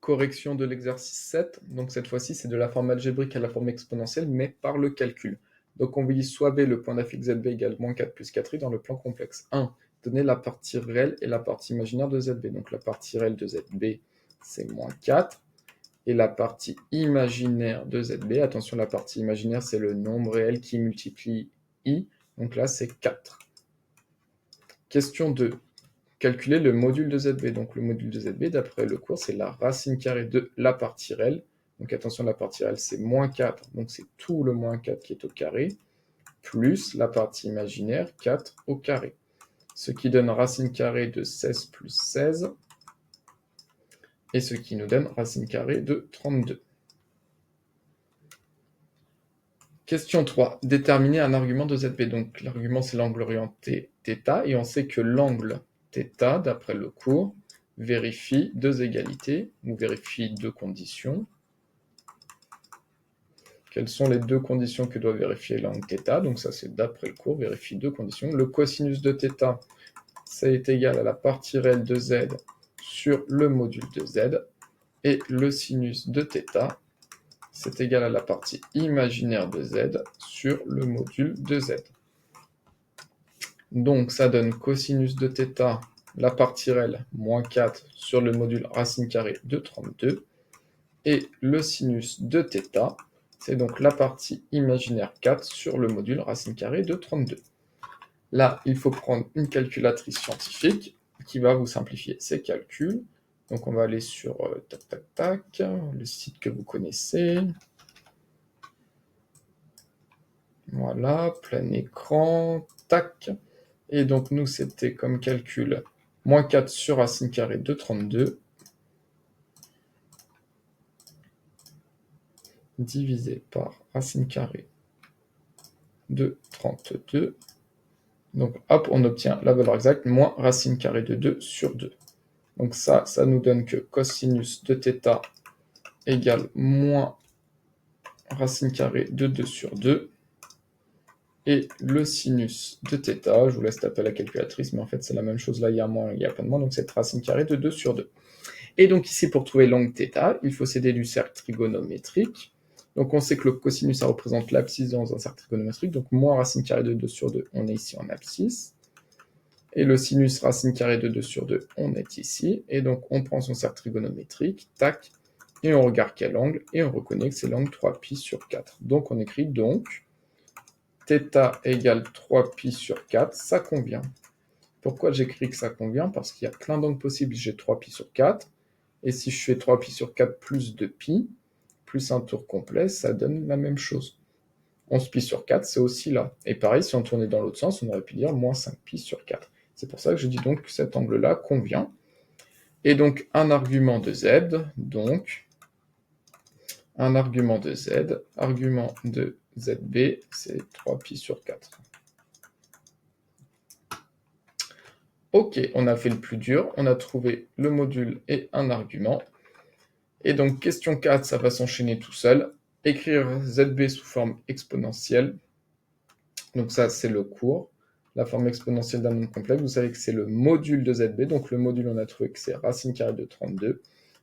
Correction de l'exercice 7. Donc cette fois-ci, c'est de la forme algébrique à la forme exponentielle, mais par le calcul. Donc on dit soit b, le point d'affixe zb égale moins 4 plus 4i dans le plan complexe. 1. Donner la partie réelle et la partie imaginaire de zb. Donc la partie réelle de zb, c'est moins 4. Et la partie imaginaire de zb, attention, la partie imaginaire, c'est le nombre réel qui multiplie i. Donc là, c'est 4. Question 2. Calculer le module de zb. Donc le module de zb, d'après le cours, c'est la racine carrée de la partie réelle. Donc attention, la partie réelle, c'est moins 4, donc c'est tout le moins 4 qui est au carré, plus la partie imaginaire, 4 au carré. Ce qui donne racine carrée de 16 plus 16, et ce qui nous donne racine carrée de 32. Question 3. Déterminer un argument de zb. Donc l'argument, c'est l'angle orienté θ, et on sait que l'angle θ, d'après le cours, vérifie deux égalités, ou vérifie deux conditions. Quelles sont les deux conditions que doit vérifier l'angle θ? Donc ça, c'est d'après le cours, vérifie deux conditions. Le cosinus de θ, ça est égal à la partie réelle de z sur le module de z, et le sinus de θ, c'est égal à la partie imaginaire de z sur le module de z. Donc ça donne cosinus de θ, la partie réelle, moins 4 sur le module racine carrée de 32, et le sinus de θ, c'est donc la partie imaginaire 4 sur le module racine carrée de 32. Là, il faut prendre une calculatrice scientifique qui va vous simplifier ces calculs. Donc on va aller sur le site que vous connaissez. Voilà, plein écran, tac. Et donc nous, c'était comme calcul moins 4 sur racine carrée de 32 divisé par racine carrée de 32. Donc hop, on obtient la valeur exacte, moins racine carrée de 2 sur 2. Donc ça nous donne que cosinus de θ égale moins racine carrée de 2 sur 2. Et le sinus de θ, je vous laisse taper la calculatrice, mais en fait c'est la même chose, là il y a moins, il n'y a pas de moins, donc c'est racine carrée de 2 sur 2. Et donc ici, pour trouver l'angle θ, il faut s'aider du cercle trigonométrique. Donc on sait que le cosinus, ça représente l'abscisse dans un cercle trigonométrique, donc moins racine carrée de 2 sur 2, on est ici en abscisse. Et le sinus racine carrée de 2 sur 2, on est ici. Et donc on prend son cercle trigonométrique, tac, et on regarde quel angle, et on reconnaît que c'est l'angle 3π sur 4. Donc on écrit donc θ égale 3π sur 4, ça convient. Pourquoi j'écris que ça convient? Parce qu'il y a plein d'angles possibles, j'ai 3π sur 4, et si je fais 3π sur 4 plus 2π, plus un tour complet, ça donne la même chose. 11π sur 4, c'est aussi là. Et pareil, si on tournait dans l'autre sens, on aurait pu dire moins 5π sur 4. C'est pour ça que je dis donc que cet angle-là convient. Et donc, un argument de z, donc, un argument de z, argument de zb, c'est 3π sur 4. Ok, on a fait le plus dur, on a trouvé le module et un argument. Et donc, question 4, ça va s'enchaîner tout seul. Écrire zb sous forme exponentielle. Donc ça, c'est le cours. La forme exponentielle d'un nombre complexe, vous savez que c'est le module de zb. Donc le module, on a trouvé que c'est racine carrée de 32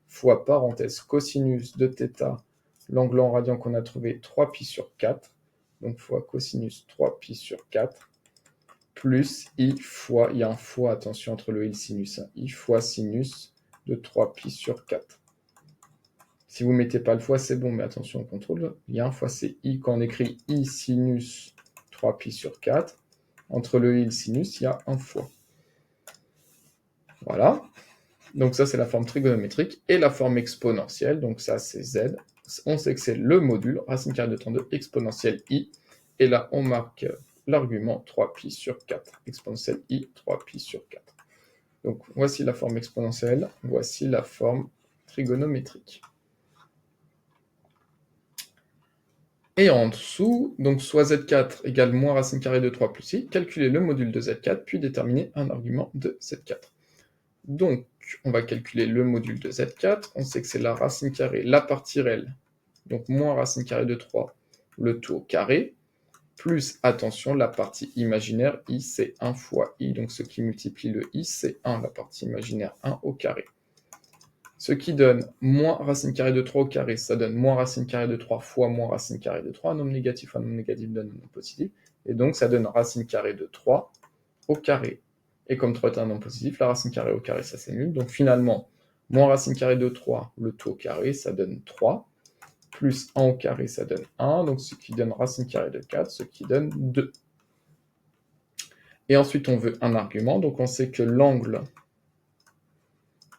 fois parenthèse cosinus de θ, l'angle en radian qu'on a trouvé 3π sur 4. Donc fois cosinus 3π sur 4 plus i fois, il y a un fois, attention entre le i et le sinus, i fois sinus de 3π sur 4. Si vous ne mettez pas le fois, c'est bon, mais attention au contrôle. Il y a un fois, c'est i. Quand on écrit i sinus 3π sur 4, entre le i et le sinus, il y a un fois. Voilà. Donc ça, c'est la forme trigonométrique. Et la forme exponentielle, donc ça, c'est z. On sait que c'est le module, racine carrée de 32, exponentielle i. Et là, on marque l'argument 3π sur 4. Exponentielle i, 3π sur 4. Donc voici la forme exponentielle, voici la forme trigonométrique. Et en dessous, donc soit z4 égale moins racine carrée de 3 plus i, calculer le module de z4, puis déterminer un argument de z4. Donc, on va calculer le module de z4, on sait que c'est la racine carrée, la partie réelle, donc moins racine carrée de 3, le tout au carré, plus, attention, la partie imaginaire, i c'est 1 fois i, donc ce qui multiplie le i c'est 1, la partie imaginaire 1 au carré. Ce qui donne moins racine carrée de 3 au carré, ça donne moins racine carrée de 3 fois moins racine carrée de 3, un nombre négatif donne un nombre positif, et donc ça donne racine carrée de 3 au carré. Et comme 3 est un nombre positif, la racine carrée au carré, ça c'est nul, donc finalement, moins racine carrée de 3, le tout au carré, ça donne 3, plus 1 au carré, ça donne 1, donc ce qui donne racine carrée de 4, ce qui donne 2. Et ensuite, on veut un argument, donc on sait que l'angle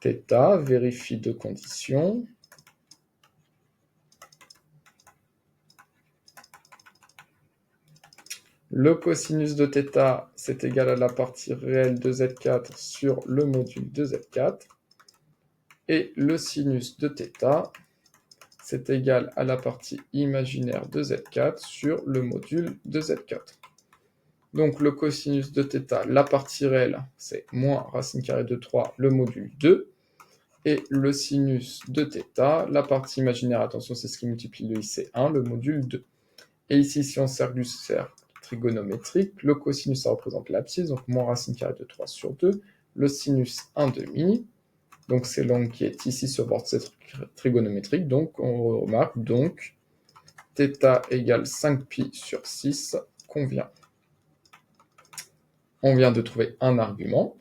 θ vérifie deux conditions. Le cosinus de θ, c'est égal à la partie réelle de Z4 sur le module de Z4. Et le sinus de θ, c'est égal à la partie imaginaire de Z4 sur le module de Z4. Donc le cosinus de θ, la partie réelle, c'est moins racine carrée de 3, le module 2. Et le sinus de θ, la partie imaginaire, attention, c'est ce qui multiplie le i, c'est 1, le module 2. Et ici, si on sert du cercle trigonométrique, le cosinus, ça représente l'abscisse, donc moins racine carrée de 3 sur 2. Le sinus, 1/2. Donc c'est l'angle qui est ici sur bord de cette trigonométrique. Donc on remarque, donc, θ égale 5π sur 6 convient. On vient de trouver un argument,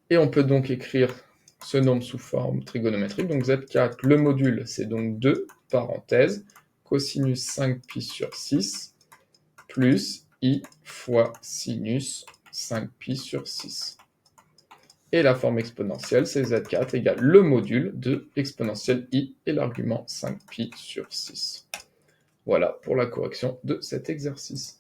et on peut donc écrire ce nombre sous forme trigonométrique. Donc Z4, le module, c'est donc 2, parenthèse, cosinus 5π sur 6, plus i fois sinus 5π sur 6. Et la forme exponentielle, c'est Z4 égale le module de exponentielle i et l'argument 5π sur 6. Voilà pour la correction de cet exercice.